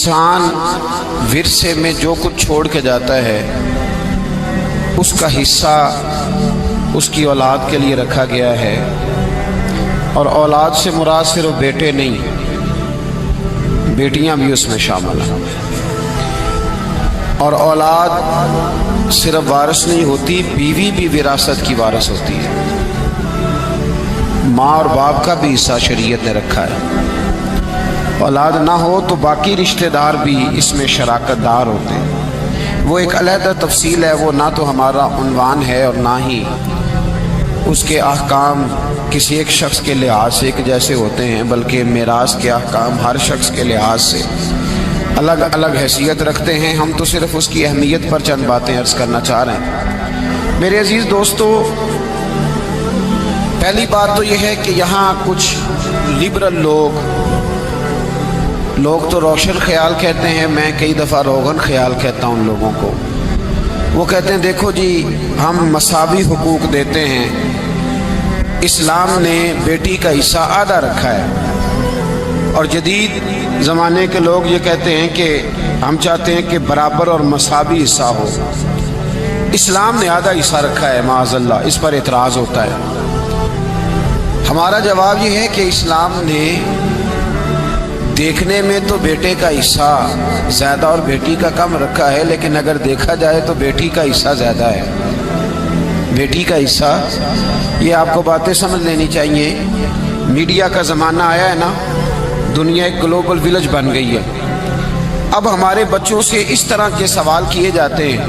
انسان ورثے میں جو کچھ چھوڑ کے جاتا ہے اس کا حصہ اس کی اولاد کے لیے رکھا گیا ہے، اور اولاد سے مراد صرف بیٹے نہیں، بیٹیاں بھی اس میں شامل ہیں۔ اور اولاد صرف وارث نہیں ہوتی، بیوی بھی وراثت کی وارث ہوتی ہے۔ ماں اور باپ کا بھی حصہ شریعت نے رکھا ہے۔ اولاد نہ ہو تو باقی رشتہ دار بھی اس میں شراکت دار ہوتے ہیں۔ وہ ایک علیحدہ تفصیل ہے، وہ نہ تو ہمارا عنوان ہے اور نہ ہی اس کے احکام کسی ایک شخص کے لحاظ سے ایک جیسے ہوتے ہیں، بلکہ میراث کے احکام ہر شخص کے لحاظ سے الگ الگ حیثیت رکھتے ہیں۔ ہم تو صرف اس کی اہمیت پر چند باتیں عرض کرنا چاہ رہے ہیں۔ میرے عزیز دوستو، پہلی بات تو یہ ہے کہ یہاں کچھ لبرل لوگ تو روشن خیال کہتے ہیں، میں کئی دفعہ روغن خیال کہتا ہوں ان لوگوں کو۔ وہ کہتے ہیں دیکھو جی ہم مساوی حقوق دیتے ہیں، اسلام نے بیٹی کا حصہ آدھا رکھا ہے، اور جدید زمانے کے لوگ یہ کہتے ہیں کہ ہم چاہتے ہیں کہ برابر اور مساوی حصہ ہو۔ اسلام نے آدھا حصہ رکھا ہے، معاذ اللہ، اس پر اعتراض ہوتا ہے۔ ہمارا جواب یہ ہے کہ اسلام نے دیکھنے میں تو بیٹے کا حصہ زیادہ اور بیٹی کا کم رکھا ہے، لیکن اگر دیکھا جائے تو بیٹی کا حصہ زیادہ ہے۔ بیٹی کا حصہ، یہ آپ کو باتیں سمجھ لینی چاہیے۔ میڈیا کا زمانہ آیا ہے نا، دنیا ایک گلوبل ویلج بن گئی ہے۔ اب ہمارے بچوں سے اس طرح کے سوال کیے جاتے ہیں،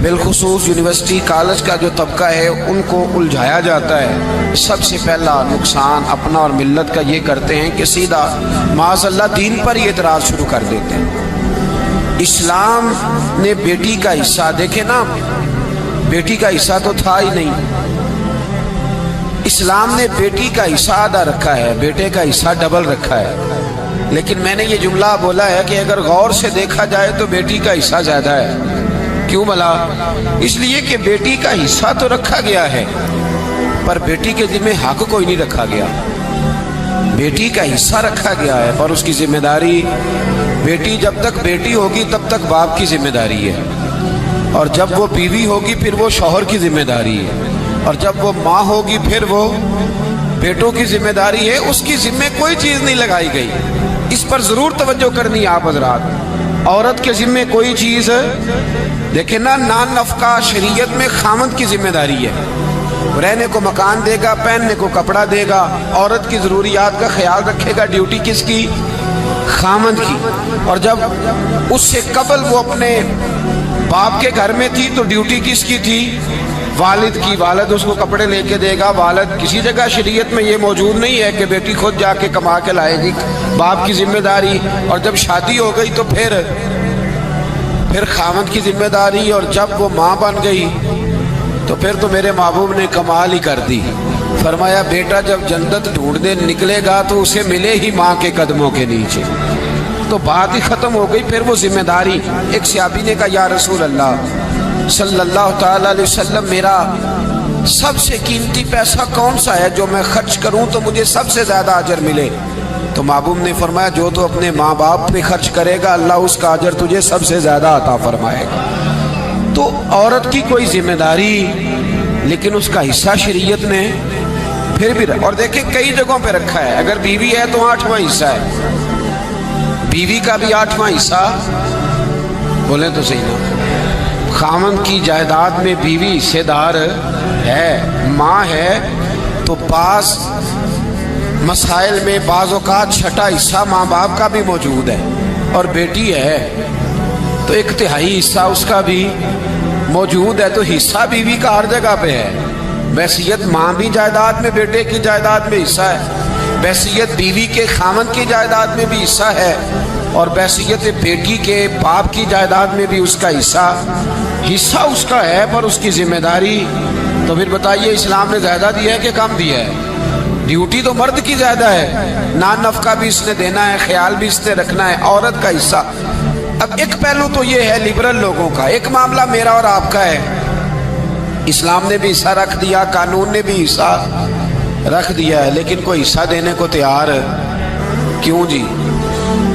بالخصوص یونیورسٹی کالج کا جو طبقہ ہے ان کو الجھایا جاتا ہے۔ سب سے پہلا نقصان اپنا اور ملت کا یہ کرتے ہیں کہ سیدھا معاذ اللہ دین پر ہی اعتراض شروع کر دیتے ہیں۔ اسلام نے بیٹی کا حصہ، دیکھیں نا، بیٹی کا حصہ تو تھا ہی نہیں۔ اسلام نے بیٹی کا حصہ آدھا رکھا ہے، بیٹے کا حصہ ڈبل رکھا ہے۔ لیکن میں نے یہ جملہ بولا ہے کہ اگر غور سے دیکھا جائے تو بیٹی کا حصہ زیادہ ہے۔ کیوں بھلا؟ اس لیے کہ بیٹی کا حصہ تو رکھا گیا ہے، پر بیٹی کے ذمہ حق کوئی نہیں رکھا گیا۔ بیٹی کا حصہ رکھا گیا ہے پر اس کی ذمہ داری، بیٹی جب تک بیٹی ہوگی تب تک باپ کی ذمہ داری ہے، اور جب وہ بیوی ہوگی پھر وہ شوہر کی ذمہ داری ہے، اور جب وہ ماں ہوگی پھر وہ بیٹوں کی ذمہ داری ہے۔ اس کی ذمہ کوئی چیز نہیں لگائی گئی، اس پر ضرور توجہ کرنی ہے آپ حضرات۔ عورت کے ذمہ کوئی چیز، دیکھیں نا، نان نفقہ شریعت میں خامند کی ذمہ داری ہے، رہنے کو مکان دے گا، پہننے کو کپڑا دے گا، عورت کی ضروریات کا خیال رکھے گا۔ ڈیوٹی کس کی؟ خامند کی۔ اور جب اس سے قبل وہ اپنے باپ کے گھر میں تھی تو ڈیوٹی کس کی تھی؟ والد کی۔ والد اس کو کپڑے لے کے دے گا۔ والد کسی جگہ شریعت میں یہ موجود نہیں ہے کہ بیٹی خود جا کے کما کے لائے گی، باپ کی ذمہ داری۔ اور جب شادی ہو گئی تو پھر خامند کی ذمہ داری، اور جب وہ ماں بن گئی تو پھر تو میرے محبوب نے کمال ہی کر دی۔ فرمایا بیٹا جب جنت ڈھونڈنے نکلے گا تو اسے ملے ہی ماں کے قدموں کے نیچے۔ تو بات ہی ختم ہو گئی، پھر وہ ذمہ داری۔ ایک صحابی نے کہا یا رسول اللہ صلی اللہ تعالی علیہ وسلم، میرا سب سے قیمتی پیسہ کون سا ہے جو میں خرچ کروں تو مجھے سب سے زیادہ اجر ملے؟ تو محبوب نے فرمایا جو تو اپنے ماں باپ پہ خرچ کرے گا اللہ اس کا اجر تجھے سب سے زیادہ عطا فرمائے گا۔ تو عورت کی کوئی ذمہ داری، لیکن اس کا حصہ شریعت نے پھر بھی اور دیکھیں کئی جگہوں پہ رکھا ہے۔ اگر بیوی ہے تو 8واں حصہ ہے، بیوی کا بھی 8واں حصہ، بولیں تو صحیح نا۔ خامند کی جائیداد میں بیوی حصے دار ہے، ماں ہے، تو بعض مسائل میں بعض اوقات چھٹا حصہ ماں باپ کا بھی موجود ہے، اور بیٹی ہے تو 1/3 حصہ اس کا بھی موجود ہے۔ تو حصہ بیوی کا ہر جگہ پہ ہے۔ وصیت ماں بھی جائیداد میں، بیٹے کی جائیداد میں حصہ ہے، وصیت بیوی کے خامند کی جائیداد میں بھی حصہ ہے، اور وصیت بیٹی کے باپ کی جائیداد میں بھی اس کا حصہ اس کا ہے، پر اس کی ذمہ داری۔ تو پھر بتائیے اسلام نے زیادہ دیا ہے کہ کم دیا ہے؟ ڈیوٹی تو مرد کی زیادہ ہے، نان نفقہ بھی اس نے دینا ہے، خیال بھی اس نے رکھنا ہے، عورت کا حصہ۔ اب ایک پہلو تو یہ ہے لبرل لوگوں کا، ایک معاملہ میرا اور آپ کا ہے۔ اسلام نے بھی حصہ رکھ دیا، قانون نے بھی حصہ رکھ دیا ہے، لیکن کوئی حصہ دینے کو تیار کیوں جی؟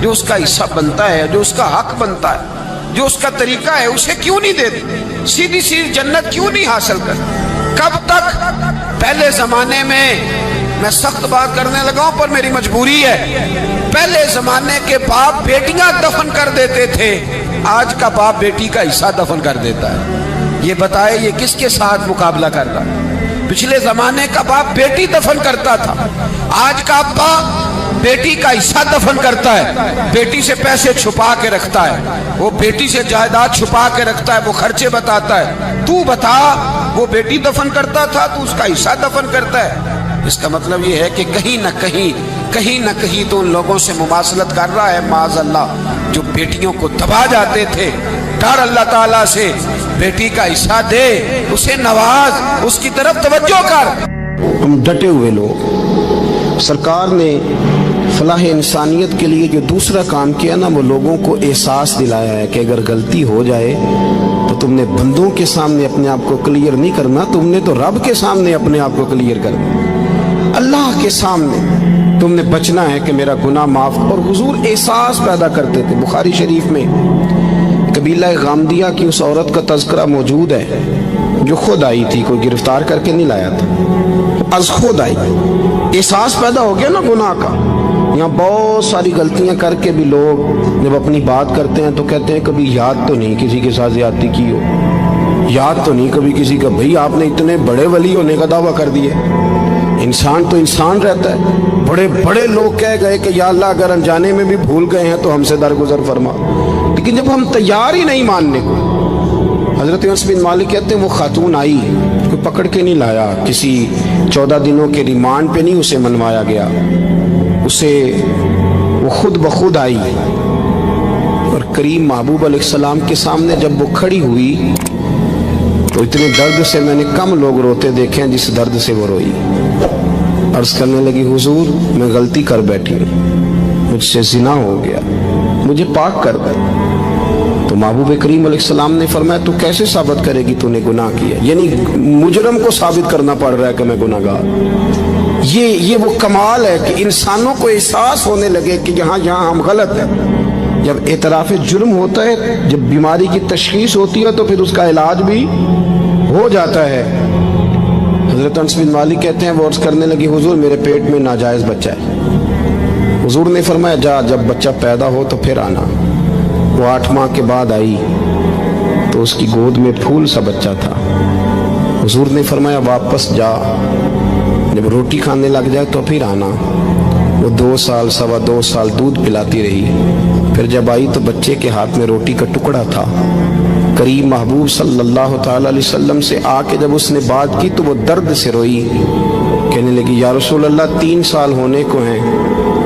جو اس کا حصہ بنتا ہے، جو اس کا حق بنتا ہے، جو اس کا طریقہ ہے، اسے کیوں نہیں دیتے؟ سیدھی سیدھی جنت کیوں نہیں حاصل کرتے؟ کب تک؟ پہلے زمانے میں سخت بات کرنے لگا ہوں پر میری مجبوری ہے، پہلے زمانے کے باپ بیٹیاں دفن کر دیتے تھے، آج کا باپ بیٹی کا حصہ دفن کر دیتا ہے۔ یہ بتائے یہ کس کے ساتھ مقابلہ کر رہا ہے؟ پچھلے زمانے کا باپ بیٹی دفن کرتا تھا، آج کا باپ بیٹی کا حصہ دفن کرتا ہے، بیٹی سے پیسے چھپا کے رکھتا ہے، وہ بیٹی سے جائیداد چھپا کے رکھتا ہے، وہ خرچے بتاتا ہے۔ تو بتا، وہ بیٹی دفن کرتا تھا تو اس کا حصہ دفن کرتا ہے۔ اس کا مطلب یہ ہے کہ کہیں نہ کہیں تو ان لوگوں سے مماثلت کر رہا ہے معاذ اللہ، جو بیٹیوں کو دبا جاتے تھے۔ ڈر اللہ تعالیٰ سے، بیٹی کا حصہ دے، اسے نواز، اس کی طرف توجہ کر۔ ہم ڈٹے ہوئے لوگ، سرکار نے فلاح انسانیت کے لیے جو دوسرا کام کیا نا، وہ لوگوں کو احساس دلایا ہے کہ اگر غلطی ہو جائے تو تم نے بندوں کے سامنے اپنے آپ کو کلیئر نہیں کرنا، تم نے تو رب کے سامنے اپنے آپ کو کلیئر کرنا، اللہ کے سامنے تم نے بچنا ہے کہ میرا گناہ معاف۔ اور حضور احساس پیدا کرتے تھے۔ بخاری شریف میں قبیلہ غامدیہ کی اس عورت کا تذکرہ موجود ہے جو خود آئی تھی، کوئی گرفتار کر کے نہیں لایا تھا، از خود آئی۔ احساس پیدا ہو گیا نا گناہ کا۔ یہاں بہت ساری غلطیاں کر کے بھی لوگ جب اپنی بات کرتے ہیں تو کہتے ہیں کبھی یاد تو نہیں کسی کے ساتھ زیادتی کی ہو، یاد تو نہیں کبھی کسی کا، بھئی آپ نے اتنے بڑے ولی ہونے کا دعویٰ کر دیا۔ انسان تو انسان رہتا ہے۔ بڑے بڑے لوگ کہہ گئے کہ یا اللہ اگر انجانے میں بھی بھول گئے ہیں تو ہم سے درگزر فرما، لیکن جب ہم تیار ہی نہیں ماننے کو۔ حضرت انس بن مالک کہتے ہیں وہ خاتون آئی، کوئی پکڑ کے نہیں لایا، کسی 14 دنوں کے ریمانڈ پہ نہیں اسے منوایا گیا، اسے وہ خود بخود آئی اور کریم محبوب علیہ السلام کے سامنے جب وہ کھڑی ہوئی تو اتنے درد سے میں نے کم لوگ روتے دیکھے ہیں جس درد سے وہ روئی۔ عرض کرنے لگی حضور میں غلطی کر بیٹھی ہوں، مجھ سے زنا ہو گیا، مجھے پاک کر دے۔ تو محبوب کریم علیہ السلام نے فرمایا تو کیسے ثابت کرے گی تو نے گناہ کیا؟ یعنی مجرم کو ثابت کرنا پڑ رہا ہے کہ میں گناہ گار۔ یہ وہ کمال ہے کہ انسانوں کو احساس ہونے لگے کہ یہاں ہم غلط ہیں۔ جب اعتراف جرم ہوتا ہے، جب بیماری کی تشخیص ہوتی ہے تو پھر اس کا علاج بھی ہو جاتا ہے۔ حضرت انس بن مالک کہتے ہیں وہ عرض کرنے لگی حضور میرے پیٹ میں ناجائز بچہ ہے۔ حضور نے فرمایا جا جب بچہ پیدا ہو تو پھر آنا۔ وہ 8 ماہ کے بعد آئی تو اس کی گود میں پھول سا بچہ تھا۔ حضور نے فرمایا واپس جا، جب روٹی کھانے لگ جائے تو پھر آنا۔ وہ 2 سال 2.25 سال دودھ پلاتی رہی، پھر جب آئی تو بچے کے ہاتھ میں روٹی کا ٹکڑا تھا۔ کریم محبوب صلی اللہ تعالی علیہ وسلم سے آ کے جب اس نے بات کی تو وہ درد سے روئی، کہنے لگی یا رسول اللہ 3 سال ہونے کو ہیں،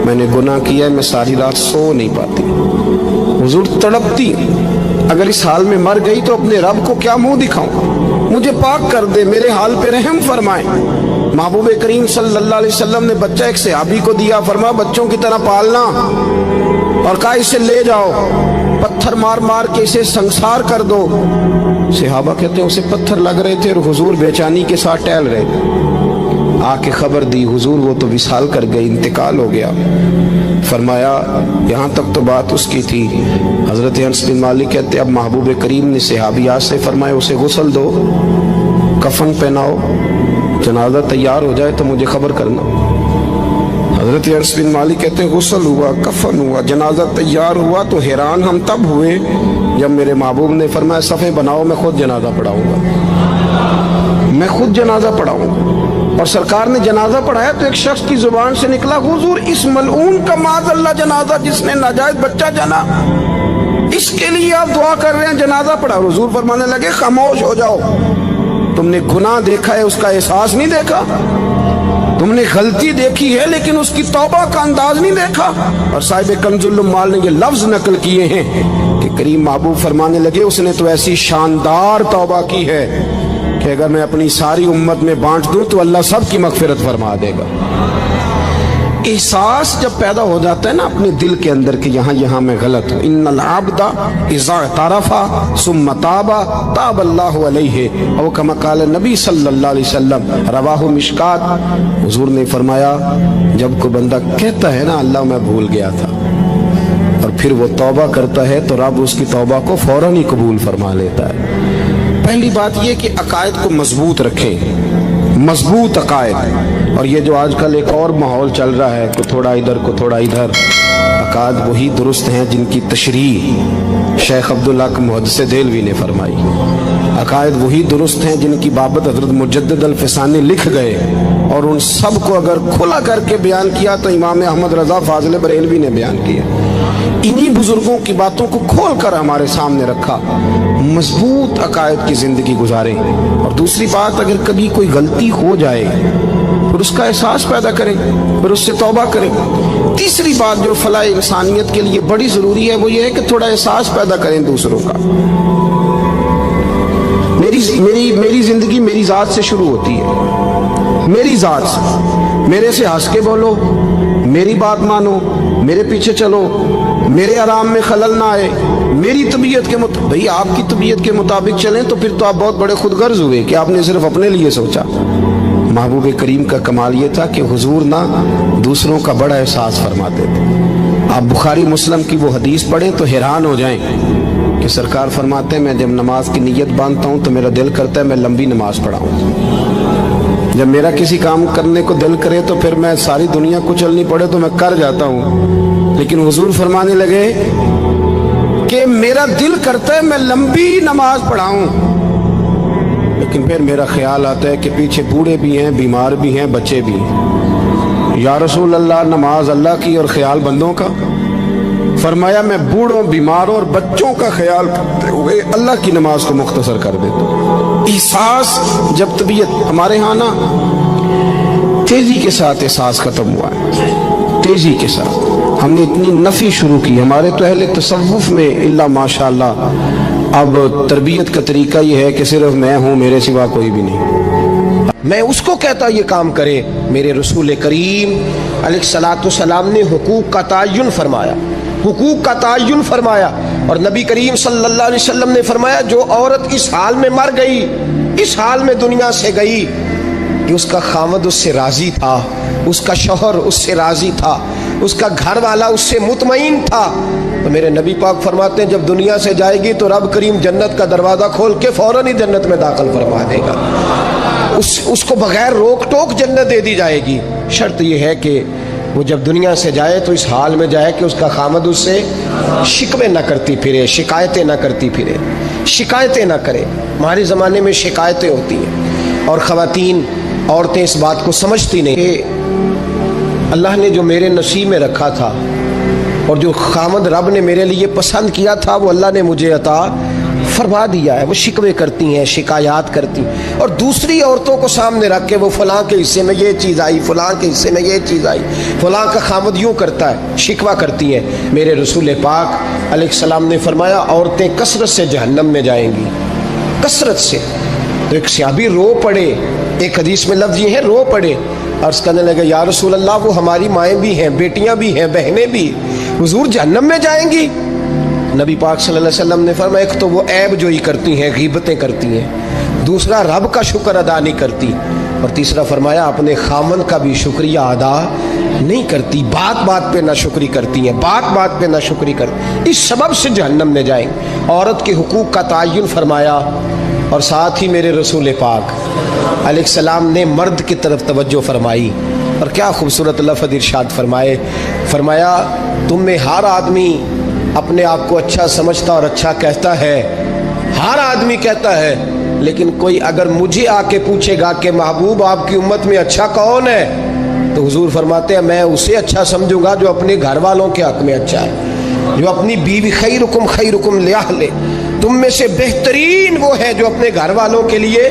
میں نے گناہ کیا ہے، میں ساری رات سو نہیں پاتی۔ حضور تڑپتی، اگر اس حال میں مر گئی تو اپنے رب کو کیا منہ دکھاؤں، مجھے پاک کر دے، میرے حال پہ رحم فرمائے۔ محبوب کریم صلی اللہ علیہ وسلم نے بچہ ایک صحابی کو دیا، فرمایا بچوں کی طرح پالنا، اور کہا اسے لے جاؤ، پتھر مار مار کے اسے سنسار کر دو۔ صحابہ کہتے ہیں اسے پتھر لگ رہے تھے اور حضور بے چینی کے ساتھ ٹہل رہے تھے۔ آ کے خبر دی حضور وہ تو وصال کر گئی، انتقال ہو گیا۔ فرمایا یہاں تک تو بات اس کی تھی۔ حضرت انس بن مالک کہتے اب محبوب کریم نے صحابیات سے فرمایا اسے غسل دو، کفن پہناؤ، جنازہ تیار ہو جائے تو مجھے خبر کرنا۔ حضرت انس بن مالک کہتے ہیں غسل ہوا، کفن ہوا، جنازہ تیار ہوا تو حیران ہم تب ہوئے جب میرے محبوب نے فرمایا صفیں بناؤ، میں خود جنازہ پڑھاؤں گا، میں خود جنازہ پڑھاؤں گا۔ اور سرکار نے جنازہ پڑھایا تو ایک شخص کی زبان سے نکلا حضور اس ملعون کا معاذ اللہ جنازہ جس نے ناجائز بچہ جنا، اس کے لیے آپ دعا کر رہے ہیں، جنازہ پڑھا۔ حضور فرمانے لگے خاموش ہو جاؤ، تم نے گناہ دیکھا ہے، اس کا احساس نہیں دیکھا، تم نے غلطی دیکھی ہے لیکن اس کی توبہ کا انداز نہیں دیکھا۔ اور صاحب کنز العمال نے یہ لفظ نقل کیے ہیں کہ کریم محبوب فرمانے لگے اس نے تو ایسی شاندار توبہ کی ہے کہ اگر میں اپنی ساری امت میں بانٹ دوں تو اللہ سب کی مغفرت فرما دے گا۔ احساس جب پیدا ہو جاتا ہے نا اپنے دل کے اندر کہ یہاں میں غلط ہوں، ان العبد اذا اعترف ثم تاب تاب اللہ علیہ او کما قال نبی صلی اللہ علیہ وسلم، رواہ مشکات۔ حضور نے فرمایا جب کوئی بندہ کہتا ہے نا اللہ میں بھول گیا تھا، اور پھر وہ توبہ کرتا ہے تو رب اس کی توبہ کو فوراً ہی قبول فرما لیتا ہے۔ پہلی بات یہ کہ عقائد کو مضبوط رکھیں، مضبوط عقائد۔ اور یہ جو آج کل ایک اور ماحول چل رہا ہے، کو تھوڑا ادھر کو تھوڑا ادھر، عقائد وہی درست ہیں جن کی تشریح شیخ عبداللہ محدث دہلوی نے فرمائی، عقائد وہی درست ہیں جن کی بابت حضرت مجدد الفسانی لکھ گئے، اور ان سب کو اگر کھلا کر کے بیان کیا تو امام احمد رضا فاضل بریلوی نے بیان کیا۔ انہی بزرگوں کی باتوں کو کھول کر ہمارے سامنے رکھا۔ مضبوط عقائد کی زندگی گزاریں۔ اور دوسری بات، اگر کبھی کوئی غلطی ہو جائے پھر اس کا احساس پیدا کریں، پھر اس سے توبہ کریں۔ تیسری بات جو فلاح انسانیت کے لیے بڑی ضروری ہے وہ یہ ہے کہ تھوڑا احساس پیدا کریں دوسروں کا۔ میری زندگی میری ذات سے شروع ہوتی ہے، میری ذات سے۔ میرے سے ہنس کے بولو، میری بات مانو، میرے پیچھے چلو، میرے آرام میں خلل نہ آئے، میری طبیعت کے مطابق۔ بھئی آپ کی طبیعت کے مطابق چلیں تو پھر تو آپ بہت بڑے خود غرض ہوئے کہ آپ نے صرف اپنے لیے سوچا۔ محبوب کریم کا کمال یہ تھا کہ حضور نہ دوسروں کا بڑا احساس فرماتے تھے۔ آپ بخاری مسلم کی وہ حدیث پڑھیں تو حیران ہو جائیں کہ سرکار فرماتے ہیں میں جب نماز کی نیت باندھتا ہوں تو میرا دل کرتا ہے میں لمبی نماز پڑھاؤں۔ جب میرا کسی کام کرنے کو دل کرے تو پھر میں ساری دنیا کچلنی پڑے تو میں کر جاتا ہوں، لیکن حضور فرمانے لگے کہ میرا دل کرتا ہے میں لمبی نماز پڑھاؤں، لیکن پھر میرا خیال آتا ہے کہ پیچھے بوڑھے بھی ہیں، بیمار بھی ہیں، بچے بھی ہیں۔ یا رسول اللہ، نماز اللہ کی اور خیال بندوں کا؟ فرمایا میں بوڑھوں، بیماروں اور بچوں کا خیال کرتے ہوئے اللہ کی نماز کو مختصر کر دیتا ہوں۔ احساس جب طبیعت ہمارے ہاں نا تیزی کے ساتھ احساس ختم ہوا ہے، تیزی کے ساتھ ہم نے اتنی نفی شروع کی۔ ہمارے تو اہل تصوف میں اللہ ماشاءاللہ اب تربیت کا طریقہ یہ ہے کہ صرف میں ہوں، میرے سوا کوئی بھی نہیں، میں اس کو کہتا یہ کام کرے۔ میرے رسول کریم علیہ الصلوۃ والسلام نے حقوق کا تعین فرمایا، حقوق کا تعین فرمایا، اور نبی کریم صلی اللہ علیہ وسلم نے فرمایا جو عورت اس حال میں مر گئی، اس حال میں دنیا سے گئی کہ اس کا خاوند اس سے راضی تھا، اس کا شوہر اس سے راضی تھا، اس کا گھر والا اس سے مطمئن تھا، تو میرے نبی پاک فرماتے ہیں جب دنیا سے جائے گی تو رب کریم جنت کا دروازہ کھول کے فوراً ہی جنت میں داخل فرما دے گا، اس کو بغیر روک ٹوک جنت دے دی جائے گی۔ شرط یہ ہے کہ وہ جب دنیا سے جائے تو اس حال میں جائے کہ اس کا خامد اس سے شکوے نہ کرتی پھرے، شکایتیں نہ کرتی پھرے، شکایتیں نہ کرے۔ ہمارے زمانے میں شکایتیں ہوتی ہیں، اور خواتین، عورتیں اس بات کو سمجھتی نہیں کہ اللہ نے جو میرے نصیب میں رکھا تھا اور جو خامد رب نے میرے لیے پسند کیا تھا وہ اللہ نے مجھے عطا فرما دیا ہے۔ وہ شکوے کرتی ہیں، شکایات کرتی ہیں، اور دوسری عورتوں کو سامنے رکھ کے وہ فلاں کے حصے میں یہ چیز آئی، فلاں کے حصے میں یہ چیز آئی، فلاں کا خامد یوں کرتا ہے، شکوہ کرتی ہیں۔ میرے رسول پاک علیہ السلام نے فرمایا عورتیں کثرت سے جہنم میں جائیں گی، کثرت سے۔ تو ایک صحابی رو پڑے، ایک حدیث میں لفظ یہ ہے رو پڑے، عرض کرنے لگے یا رسول اللہ وہ ہماری مائیں بھی ہیں، بیٹیاں بھی ہیں، بہنیں بھی، حضور جہنم میں جائیں گی؟ نبی پاک صلی اللہ علیہ وسلم نے فرمایا ایک تو وہ عیب جوئی کرتی ہیں، غیبتیں کرتی ہیں، دوسرا رب کا شکر ادا نہیں کرتی، اور تیسرا فرمایا اپنے خامن کا بھی شکریہ ادا نہیں کرتی، بات بات پہ نہ شکری کرتی ہیں، بات بات پہ نہ شکری کرتی، اس سبب سے جہنم میں جائیں۔ عورت کے حقوق کا تعین فرمایا، اور ساتھ ہی میرے رسول پاک علیہ السلام نے مرد کی طرف توجہ فرمائی، اور کیا خوبصورت لفظ ارشاد فرمائے، فرمایا تم میں ہر آدمی اپنے آپ کو اچھا سمجھتا اور اچھا کہتا ہے، ہر آدمی کہتا ہے، لیکن کوئی اگر مجھے آ کے پوچھے گا کہ محبوب آپ کی امت میں اچھا کون ہے، تو حضور فرماتے ہیں میں اسے اچھا سمجھوں گا جو اپنے گھر والوں کے حق میں اچھا ہے، جو اپنی بیوی خیرکم لأہلہ، تم میں سے بہترین وہ ہے جو اپنے گھر والوں کے لیے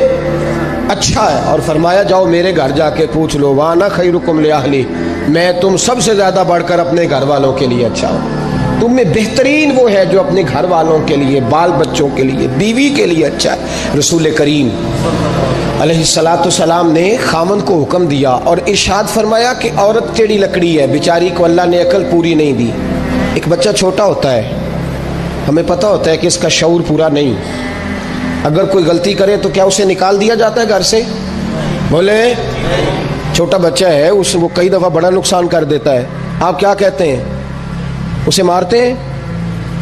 اچھا ہے۔ اور فرمایا جاؤ میرے گھر جا کے پوچھ لو وانا خیرکم لأہلی، میں تم سب سے زیادہ بڑھ کر اپنے گھر والوں کے لیے اچھا ہوں۔ تم میں بہترین وہ ہے جو اپنے گھر والوں کے لیے، بال بچوں کے لیے، بیوی کے لیے اچھا ہے۔ رسول کریم علیہ الصلوۃ والسلام نے خامن کو حکم دیا اور ارشاد فرمایا کہ عورت ٹیڑھی لکڑی ہے، بیچاری کو اللہ نے عقل پوری نہیں دی۔ ایک بچہ چھوٹا ہوتا ہے، ہمیں پتہ ہوتا ہے کہ اس کا شعور پورا نہیں، اگر کوئی غلطی کرے تو کیا اسے نکال دیا جاتا ہے گھر سے؟ بولے چھوٹا بچہ ہے، وہ کئی دفعہ بڑا نقصان کر دیتا ہے، آپ کیا کہتے ہیں؟ اسے مارتے ہیں؟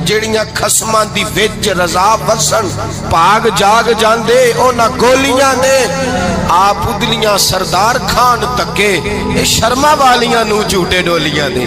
ਜਿਹੜੀਆਂ ਖਸਮਾਂ ਦੀ ਵਿੱਚ ਰਜ਼ਾ ਵਸਣ ਭਾਗ ਜਾਗ ਜਾਂਦੇ ਉਹਨਾਂ ਗੋਲੀਆਂ ਦੇ। ਆਪ ਉਦਲੀਆਂ ਸਰਦਾਰ ਖਾਨ ਤੱਕੇ ਇਹ ਸ਼ਰਮਾ ਵਾਲੀਆਂ ਨੂੰ ਝੂਟੇ ਡੋਲੀਆਂ ਦੇ।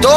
2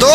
2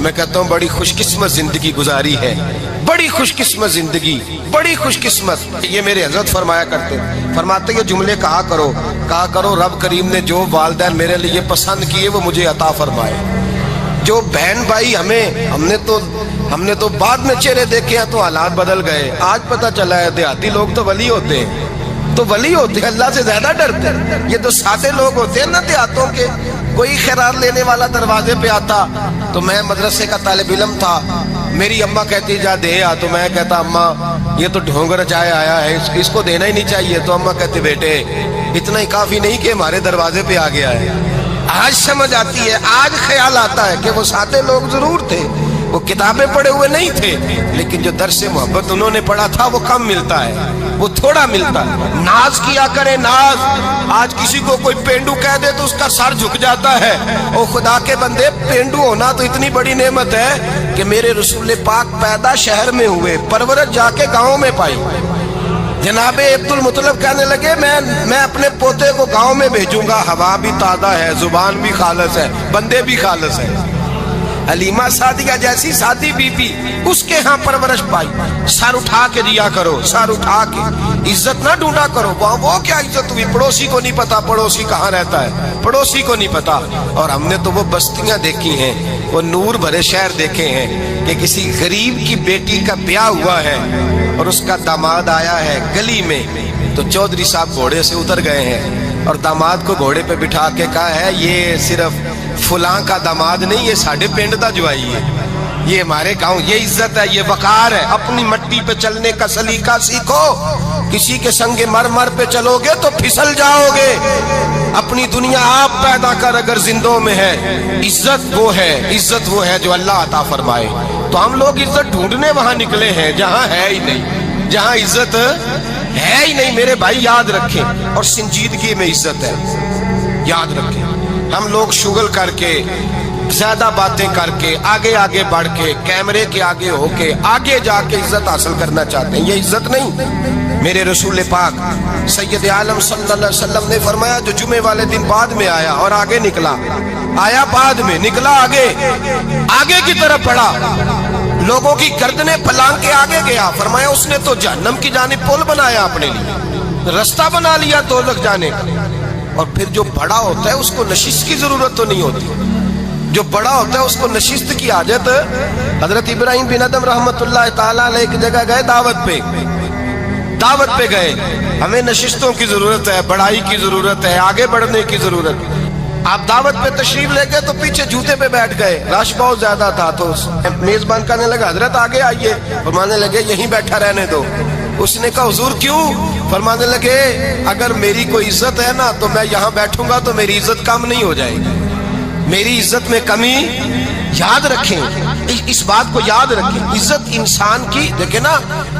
میں کہتا ہوں بڑی خوش قسمت زندگی گزاری ہے, بڑی خوش قسمت زندگی, بڑی خوش قسمت. یہ میرے حضرت فرمایا کرتے, فرماتے یہ جملے کہا کرو رب کریم نے جو والدین میرے لیے پسند کیے وہ مجھے عطا فرمائے. جو بہن بھائی ہم نے تو بعد میں چہرے دیکھے ہیں تو حالات بدل گئے. آج پتہ چلا ہے دیہاتی لوگ تو ولی ہوتے ہیں, تو ولی ہوتے ہیں, اللہ سے زیادہ ڈرتے ہیں. یہ تو سادے لوگ ہوتے ہیں نا دیہاتوں کے. کوئی خیرات لینے والا دروازے پہ آتا تو میں مدرسے کا طالب علم تھا, میری اماں کہتی جا دے آ, تو میں کہتا اماں یہ تو ڈھونگ رچائے آیا ہے, اس کو دینا ہی نہیں چاہیے. تو اماں کہتے بیٹے اتنا ہی کافی نہیں کہ ہمارے دروازے پہ آ گیا ہے. آج سمجھ آتی ہے, آج خیال آتا ہے کہ وہ سادے لوگ ضرور تھے, وہ کتابیں پڑھے ہوئے نہیں تھے, لیکن جو درس محبت انہوں نے پڑھا تھا وہ کم ملتا ہے, وہ تھوڑا ملتا ہے. ناز کیا کرے ناز. آج کسی کو کوئی پینڈو کہہ دے تو اس کا سر جھک جاتا ہے. او خدا کے بندے, پینڈو ہونا تو اتنی بڑی نعمت ہے کہ میرے رسول پاک پیدا شہر میں ہوئے, پرورش جا کے گاؤں میں پائی. جناب عبد المطلب کہنے لگے میں اپنے پوتے کو گاؤں میں بھیجوں گا, ہوا بھی تازہ ہے, زبان بھی خالص ہے, بندے بھی خالص ہے. حلیمہ سعدیہ جیسی سادی بی بی, اس کے ہاں پرورش پائی. سر اٹھا کے دیا کرو, سر اٹھا کے, عزت نہ ڈھونڈا کرو. وہ کیا عزت ہوئی, پڑوسی کو نہیں پتا پڑوسی کہاں رہتا ہے, پڑوسی کو نہیں پتا. اور ہم نے تو وہ بستیاں دیکھی ہیں, وہ نور بھرے شہر دیکھے ہیں کہ کسی غریب کی بیٹی کا بیاہ ہوا ہے اور اس کا داماد آیا ہے گلی میں, تو چودھری صاحب گھوڑے سے اتر گئے ہیں اور داماد کو گھوڑے پہ بٹھا کے کہا ہے یہ صرف فلاں کا داماد نہیں, یہ ساڑھے پنڈ دا جوائی ہے, یہ ہمارے گاؤں, یہ عزت ہے, یہ وقار ہے. اپنی مٹی پہ چلنے کا سلیقہ سیکھو, کسی کے سنگ مرمر پہ چلو گے تو پھسل جاؤ گے. اپنی دنیا آپ پیدا کر اگر زندوں میں ہے. عزت وہ ہے جو اللہ عطا فرمائے. تو ہم لوگ عزت ڈھونڈنے وہاں نکلے ہیں جہاں ہے ہی نہیں, جہاں عزت ہے ہی نہیں. میرے بھائی یاد رکھیں, اور سنجیدگی میں عزت ہے, یاد رکھیں. ہم لوگ شغل کر کے, زیادہ باتیں کر کے, آگے بڑھ کے, کیمرے کے آگے ہو کے, آگے جا کے عزت حاصل کرنا چاہتے ہیں. یہ عزت نہیں. میرے رسول پاک سید عالم صلی اللہ علیہ وسلم نے فرمایا جو جمعے والے دن بعد میں آیا اور آگے نکلا, آیا بعد میں, نکلا آگے کی طرف بڑھا, لوگوں کی گردنیں پلانگ کے آگے گیا. فرمایا اس نے تو جہنم کی جانب پل بنایا اپنے لیے, رستہ بنا لیا دوزخ جانے کا. اور پھر جو بڑا ہوتا ہے اس کو نشست کی ضرورت تو نہیں ہوتی, جو بڑا ہوتا ہے اس کو نشست کی حاجت. حضرت ابراہیم بن ادم رحمت اللہ تعالیٰ علیہ ایک جگہ گئے, دعوت پہ گئے. ہمیں نشستوں کی ضرورت ہے, بڑائی کی ضرورت ہے, آگے بڑھنے کی ضرورت ہے. آپ دعوت پہ تشریف لے گئے تو پیچھے جوتے پہ بیٹھ گئے, رش بہت زیادہ تھا. تو میزبان کہنے لگا حضرت آگے آئیے, فرمانے لگے یہیں بیٹھا رہنے دو. اس نے کہا حضور کیوں؟ فرمانے لگے اگر میری کوئی عزت ہے نا تو میں یہاں بیٹھوں گا تو میری عزت کم نہیں ہو جائے گی, میری عزت میں کمی. یاد رکھیں, اس بات کو یاد رکھیں. عزت انسان کی, دیکھیں نا,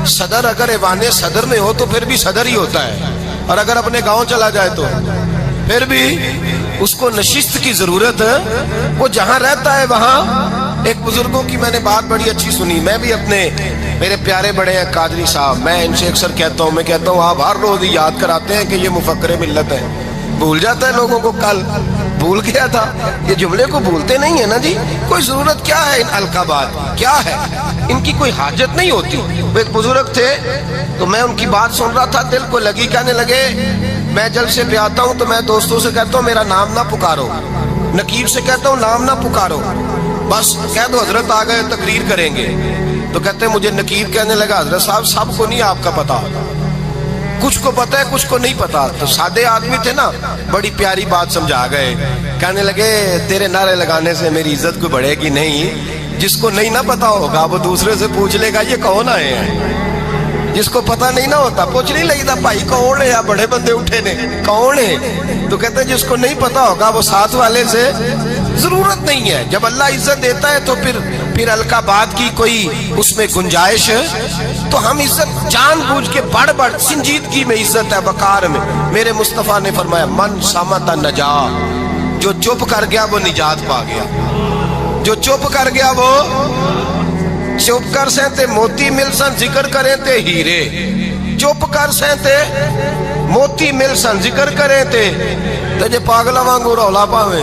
صدر اگر ایوان صدر میں ہو تو پھر بھی صدر ہی ہوتا ہے, اور اگر اپنے گاؤں چلا جائے تو پھر بھی اس کو نشست کی ضرورت ہے. وہ جہاں رہتا ہے وہاں. ایک بزرگوں کی میں نے بات بڑی اچھی سنی. میں بھی میرے پیارے بڑے ہیں قادری صاحب, میں ان سے اکثر کہتا ہوں آپ ہر روز یاد کراتے ہیں کہ یہ مفکر ملت ہے. بھول جاتا ہے لوگوں کو, کل بھول گیا تھا. یہ جملے کو بھولتے نہیں ہے نا جی. کوئی ضرورت کیا ہے ان القابات, کیا ہے ان کی, کوئی حاجت نہیں ہوتی. وہ ایک بزرگ تھے تو میں ان کی بات سن رہا تھا, دل کو لگی. کہنے لگے میں جلسے پہ آتا ہوں تو میں دوستوں سے کہتا ہوں میرا نام نہ پکارو, نقیب سے کہتا ہوں نام نہ پکارو, بس کہہ دو حضرت آ گئے تقریر کریں گے. تو کہتے ہیں مجھے نقیب کہنے لگا حضرت صاحب سب کو نہیں آپ کا پتا, کچھ کو پتا ہے کچھ کو نہیں پتا. تو سادے آدمی تھے نا, بڑی پیاری بات سمجھا گئے. کہنے لگے تیرے نعرے لگانے سے میری عزت کوئی بڑھے گی نہیں. جس کو نہیں نہ پتا ہوگا وہ دوسرے سے پوچھ لے گا یہ کون آئے ہیں. جس کو پتا نہیں نہ ہوتا پوچھ نہیں لگتا بھائی کون ہے, یا بڑے بندے اٹھے نے کون ہے. تو کہتے ہیں جس کو نہیں پتا ہوگا وہ ساتھ والے سے ضرورت نہیں ہے. جب اللہ عزت دیتا ہے تو پھر القابات کی کوئی اس میں گنجائش. تو ہم عزت جان بوجھ کے بڑھ سنجیدگی میں عزت ہے, وقار میں. میرے مصطفیٰ نے فرمایا من صامت نجا, جو چپ کر گیا وہ نجات پا گیا. جو چپ کر گیا وہ چپ کر سہتے موتی مل سن ذکر کریں تے ہیرے. چپ کر سہتے موتی مل سن ذکر کریں تے جے پاگلا وانگو رولا پاویں